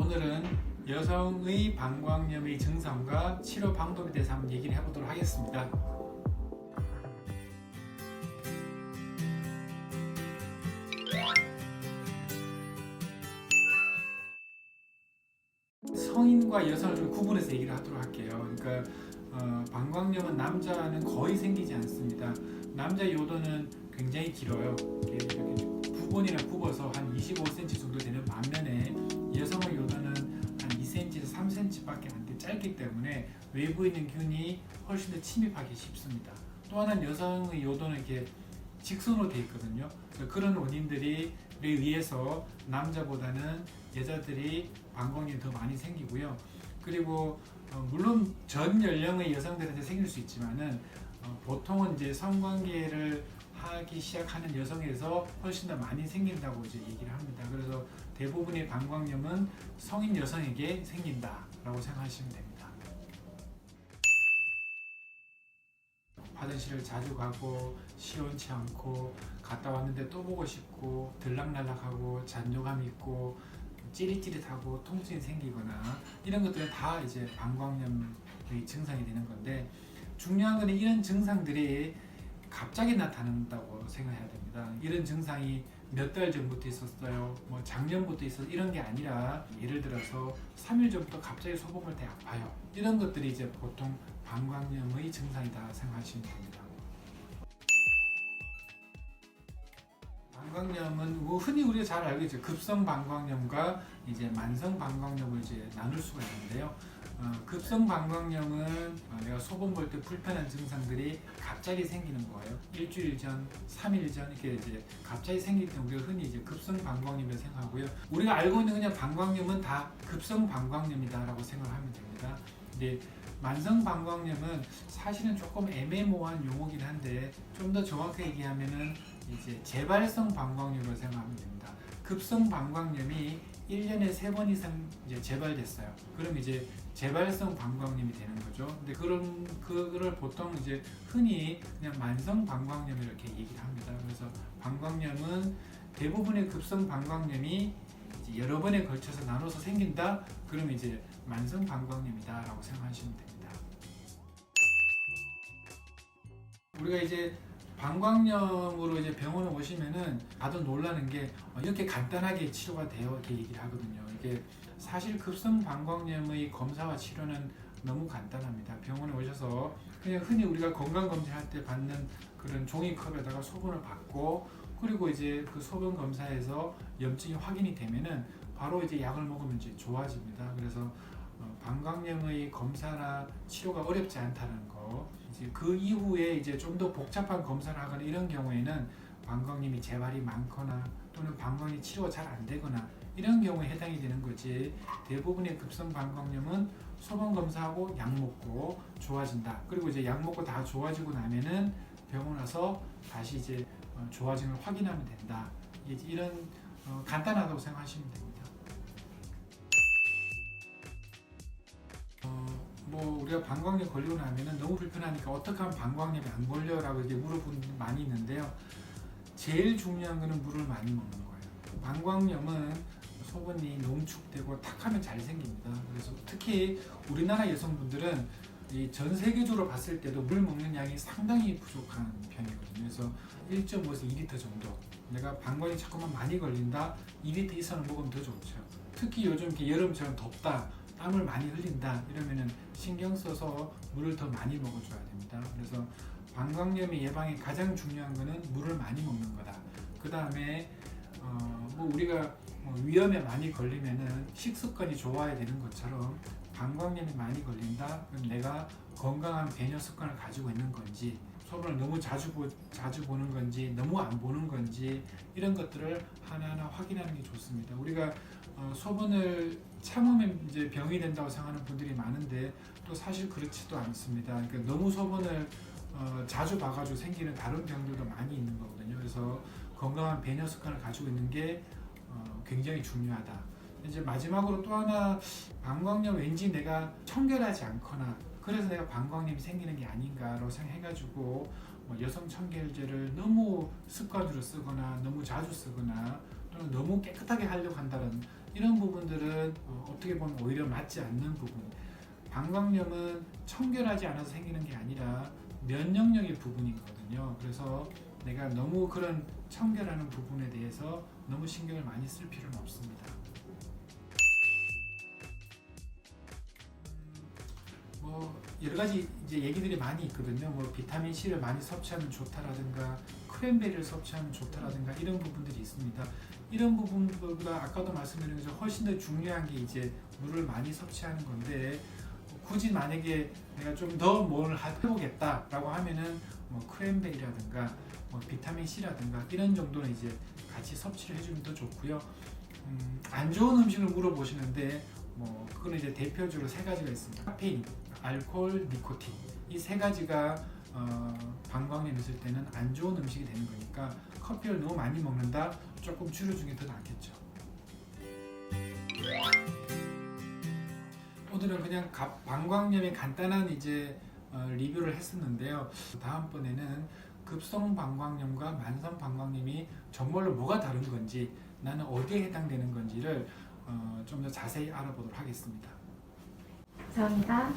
오늘은 여성의 방광염의 증상과 치료 방법에 대해서 한번 얘기를 해보도록 하겠습니다. 성인과 여성을 좀 구분해서 얘기를 하도록 할게요. 그러니까 방광염은 남자는 거의 생기지 않습니다. 남자 요도는 굉장히 길어요. 이렇게 부분이나 굽어서 한 25cm 정도 되는 반면에 여성의 요도는 한 2cm에서 3cm밖에 안 돼 짧기 때문에 외부에 있는 균이 훨씬 더 침입하기 쉽습니다. 또 하나는 여성의 요도는 이렇게 직선으로 되어 있거든요. 그런 원인들에 의해서 남자보다는 여자들이 방광염이 더 많이 생기고요. 그리고 물론 전 연령의 여성들한테 생길 수 있지만은 보통은 이제 성관계를 하기 시작하는 여성에서 훨씬 더 많이 생긴다고 이제 얘기를 합니다. 그래서 대부분의 방광염은 성인 여성에게 생긴다라고 생각하시면 됩니다. 화장실을 자주 가고 시원치 않고 갔다 왔는데 또 보고 싶고 들락날락하고 잔뇨감 있고 찌릿찌릿하고 통증이 생기거나 이런 것들은 다 이제 방광염의 증상이 되는 건데, 중요한 건 이런 증상들이 갑자기 나타난다고 생각해야 됩니다. 이런 증상이 몇 달 전부터 있었어요, 뭐 작년부터 있었어, 이런 게 아니라 예를 들어서 3일 전부터 갑자기 소변할 때 아파요. 이런 것들이 이제 보통 방광염의 증상이다 생각하시면 됩니다. 방광염은 뭐 흔히 우리가 잘 알고 있죠. 급성 방광염과 이제 만성 방광염을 이제 나눌 수가 있는데요. 급성 방광염은 내가 소변 볼 때 불편한 증상들이 갑자기 생기는 거예요. 일주일 전, 3일 전 이렇게 이제 갑자기 생길 때 우리가 흔히 이제 급성 방광염이라고 생각하고요. 우리가 알고 있는 그냥 방광염은 다 급성 방광염이다라고 생각하면 됩니다. 근데 만성 방광염은 사실은 조금 애매모호한 용어긴 한데 좀 더 정확하게 얘기하면은 이제 재발성 방광염으로 생각하면 됩니다. 급성 방광염이 1년에 3번 이상 이제 재발됐어요. 그럼 이제 재발성 방광염이 되는 거죠. 근데 그거를 보통 이제 흔히 그냥 만성 방광염 이렇게 얘기를 합니다. 그래서 방광염은 대부분의 급성 방광염이 이제 여러 번에 걸쳐서 나눠서 생긴다. 그러면 이제 만성 방광염이다라고 생각하시면 됩니다. 우리가 이제 방광염으로 이제 병원에 오시면은 다들 놀라는 게 이렇게 간단하게 치료가 돼요, 이렇게 얘기를 하거든요. 이게 사실 급성 방광염의 검사와 치료는 너무 간단합니다. 병원에 오셔서 그냥 흔히 우리가 건강 검진할 때 받는 그런 종이컵에다가 소변을 받고, 그리고 이제 그 소변 검사에서 염증이 확인이 되면은 바로 이제 약을 먹으면 이제 좋아집니다. 그래서 방광염의 검사나 치료가 어렵지 않다는 거. 이제 그 이후에 이제 좀 더 복잡한 검사를 하거나 이런 경우에는 방광염이 재발이 많거나 또는 방광이 치료가 잘 안 되거나 이런 경우에 해당이 되는 거지, 대부분의 급성 방광염은 소변 검사하고 약 먹고 좋아진다. 그리고 이제 약 먹고 다 좋아지고 나면은 병원 와서 다시 이제 좋아짐을 확인하면 된다. 이런 간단하다고 생각하시면 됩니다. 뭐 우리가 방광염 걸리고 나면은 너무 불편하니까 어떻게 하면 방광염이 안 걸려라고 이렇게 물어보는 분이 많이 있는데요. 제일 중요한 거는 물을 많이 먹는 거예요. 방광염은 소변이 농축되고 탁하면 잘 생깁니다. 그래서 특히 우리나라 여성분들은 전 세계적으로 봤을 때도 물 먹는 양이 상당히 부족한 편이거든요. 그래서 1.5에서 2리터 정도. 내가 방광이 자꾸만 많이 걸린다, 2리터 이상을 먹으면 더 좋죠. 특히 요즘 이렇게 여름처럼 덥다, 땀을 많이 흘린다 이러면은 신경 써서 물을 더 많이 먹어줘야 됩니다. 그래서 방광염의 예방에 가장 중요한 거는 물을 많이 먹는 거다. 그 다음에 뭐 우리가 위험에 많이 걸리면은 식습관이 좋아야 되는 것처럼 방광염이 많이 걸린다. 그럼 내가 건강한 배뇨 습관을 가지고 있는 건지, 소변을 너무 자주 보는 건지, 너무 안 보는 건지, 이런 것들을 하나하나 확인하는 게 좋습니다. 우리가 소변을 참으면 이제 병이 된다고 생각하는 분들이 많은데 또 사실 그렇지도 않습니다. 그러니까 너무 소변을 자주 봐가지고 생기는 다른 병들도 많이 있는 거거든요. 그래서 건강한 배뇨 습관을 가지고 있는 게 굉장히 중요하다. 이제 마지막으로 또 하나, 방광염 왠지 내가 청결하지 않거나 그래서 내가 방광염이 생기는 게 아닌가로 생각해가지고 여성 청결제를 너무 습관으로 쓰거나 너무 자주 쓰거나 또는 너무 깨끗하게 하려고 한다는 이런 부분들은 어떻게 보면 오히려 맞지 않는 부분. 방광염은 청결하지 않아서 생기는 게 아니라 면역력의 부분이거든요. 그래서 내가 너무 그런 청결하는 부분에 대해서 너무 신경을 많이 쓸 필요는 없습니다. 뭐 여러 가지 이제 얘기들이 많이 있거든요. 뭐 비타민 C를 많이 섭취하면 좋다라든가 크랜베리를 섭취하면 좋다라든가 이런 부분들이 있습니다. 이런 부분보다 아까도 말씀드린 것처럼 훨씬 더 중요한 게 이제 물을 많이 섭취하는 건데, 굳이 만약에 내가 좀 더 뭘 해보겠다라고 하면은 뭐 크랜베리라든가 뭐 비타민 C라든가 이런 정도는 이제 같이 섭취를 해주면 더 좋고요. 안 좋은 음식을 물어보시는데 뭐 그거는 이제 대표적으로 세 가지가 있습니다. 카페인, 알코올, 니코틴 이 세 가지가 방광염 있을 때는 안 좋은 음식이 되는 거니까 커피를 너무 많이 먹는다 조금 줄여주는 게 더 낫겠죠. 오늘은 그냥 방광염의 간단한 이제 리뷰를 했었는데요. 다음번에는 급성 방광염과 만성 방광염이 정말로 뭐가 다른 건지, 나는 어디에 해당되는 건지를 좀 더 자세히 알아보도록 하겠습니다. 감사합니다.